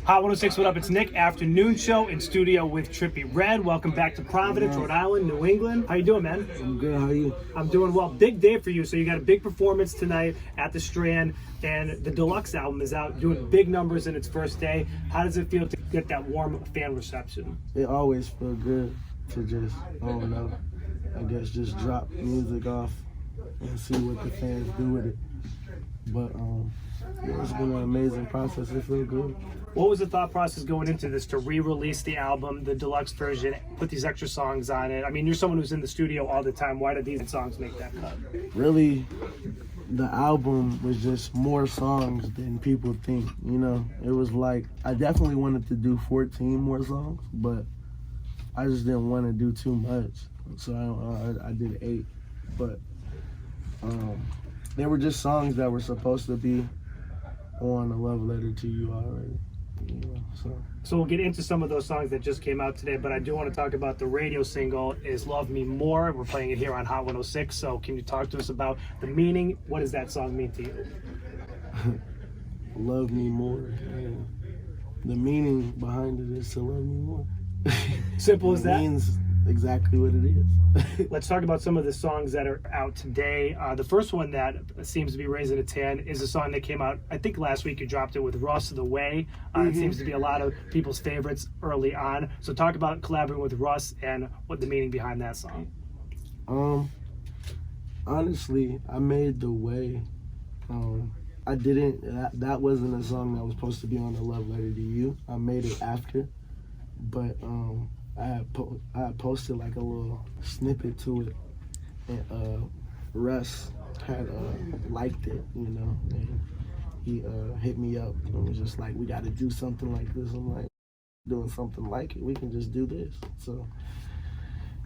Hot 106, what up? It's Nick, afternoon show in studio with Trippie Redd. Welcome back to Providence, Rhode Island, New England. How you doing, man? I'm good, how are you? I'm doing well. Big day for you. So you got a big performance tonight at the Strand, and the deluxe album is out, doing big numbers in its first day. How does it feel to get that warm fan reception? It always feels good to just, I don't know, I guess just drop music off and see what the fans do with it. But yeah, it's been an amazing process. It feels good. What was the thought process going into this to re-release the album, the deluxe version, put these extra songs on it? I mean, you're someone who's in the studio all the time. Why did these songs make that cut? Really, the album was just more songs than people think, you know? It was like, I definitely wanted to do 14 more songs, but I just didn't want to do too much. So I did 8, but they were just songs that were supposed to be on a love letter to you already. You know, so we'll get into some of those songs that just came out today, but I do want to talk about the radio single is Love Me More. We're playing it here on Hot 106, so can you talk to us about the meaning? What does that song mean to you? Love me more. Yeah. The meaning behind it is to love me more. Simple as that? It means exactly what it is. Let's talk about some of the songs that are out today. The first one that seems to be raising its hand is a song that came out, I think last week you dropped it with Russ The Way. It seems to be a lot of people's favorites early on. So talk about collaborating with Russ and what the meaning behind that song. Honestly, I made The Way. I didn't, that wasn't a song that was supposed to be on the Love Letter to You. I made it after, but I had posted like a little snippet to it, and Russ had liked it, you know, and he hit me up and was just like, we got to do something like this. I'm like, doing something like it, we can just do this. So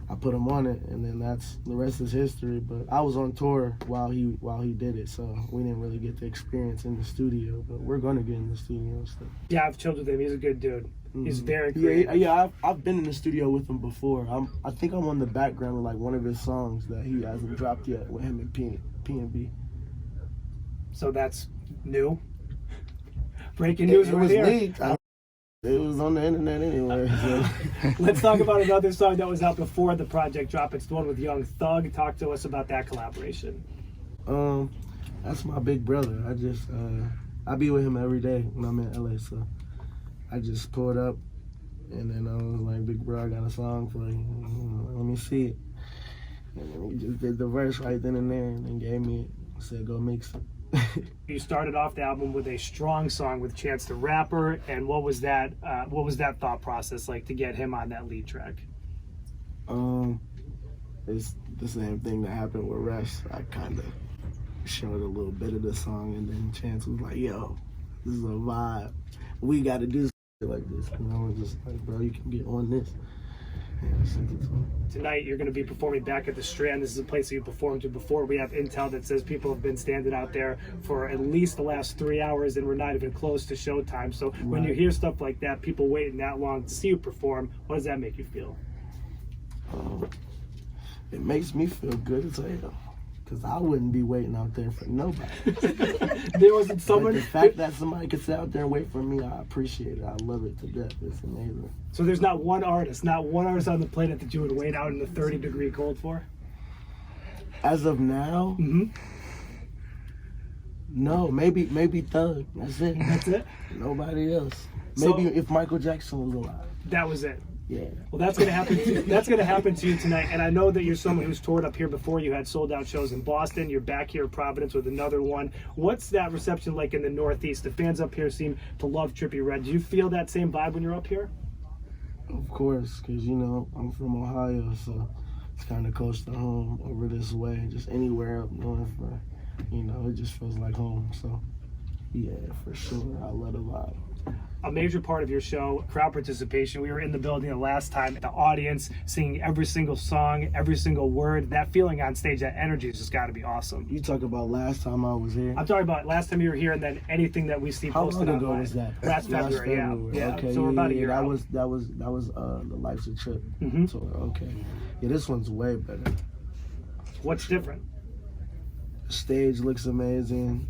I put him on it, and then the rest is history. But I was on tour while he did it, so we didn't really get the experience in the studio. But we're gonna get in the studio and stuff. Yeah, I've chilled with him. He's a good dude. He's very creative. Yeah. I've been in the studio with him before. I think I'm on the background of like one of his songs that he hasn't dropped yet with him and P&B. So that's new. Breaking news It right was here. me. It was on the internet anyway. So. Let's talk about another song that was out before the project drop. It's the one with Young Thug. Talk to us about that collaboration. That's my big brother. I be with him every day when I'm in LA. So I just pulled up, and then I was like, "Big bro, I got a song for you. Let me see it." And then he just did the verse right then and there, and then gave me it. Said, "Go mix it." You started off the album with a strong song with Chance the Rapper, and what was that thought process like to get him on that lead track? It's the same thing that happened with Russ. I kind of showed a little bit of the song, and then Chance was like, "Yo, this is a vibe. We got to do shit like this." And I was just like, "Bro, you can get on this." And I sent it to him. Tonight you're going to be performing back at the Strand. This is a place that you performed to before. We have intel that says people have been standing out there for at least the last 3 hours, and we're not even close to showtime. So when you hear stuff like that, people waiting that long to see you perform, what does that make you feel? It makes me feel good as hell, because I wouldn't be waiting out there for nobody. There wasn't someone. The fact that somebody could sit out there and wait for me, I appreciate it. I love it to death. It's amazing. So there's not one artist on the planet that you would wait out in the 30-degree cold for? As of now, no. Maybe Thug. That's it. That's it? Nobody else. Maybe if Michael Jackson was alive. That was it. Yeah. Well, that's gonna happen. That's gonna happen to you tonight. And I know that you're someone who's toured up here before. You had sold out shows in Boston. You're back here in Providence with another one. What's that reception like in the Northeast? The fans up here seem to love Trippie Redd. Do you feel that same vibe when you're up here? Of course, because you know I'm from Ohio, so it's kind of close to home over this way. Just anywhere up north, it just feels like home. So yeah, for sure, I love the vibe. A major part of your show, crowd participation. We were in the building the last time, the audience singing every single song, every single word. That feeling on stage, that energy has just got to be awesome. You talk about last time I was here? I'm talking about last time you were here, and then anything that we see posted online. How long online. ago was that? Last February, yeah. Okay, so we're about a year that out. was the Life's a Trip tour. Okay, yeah, this one's way better. What's different? Stage looks amazing.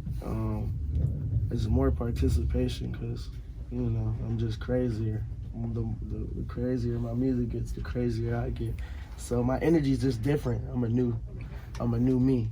There's more participation because You know, I'm just crazier. The crazier my music gets, the crazier I get. So my energy's just different. I'm a new me.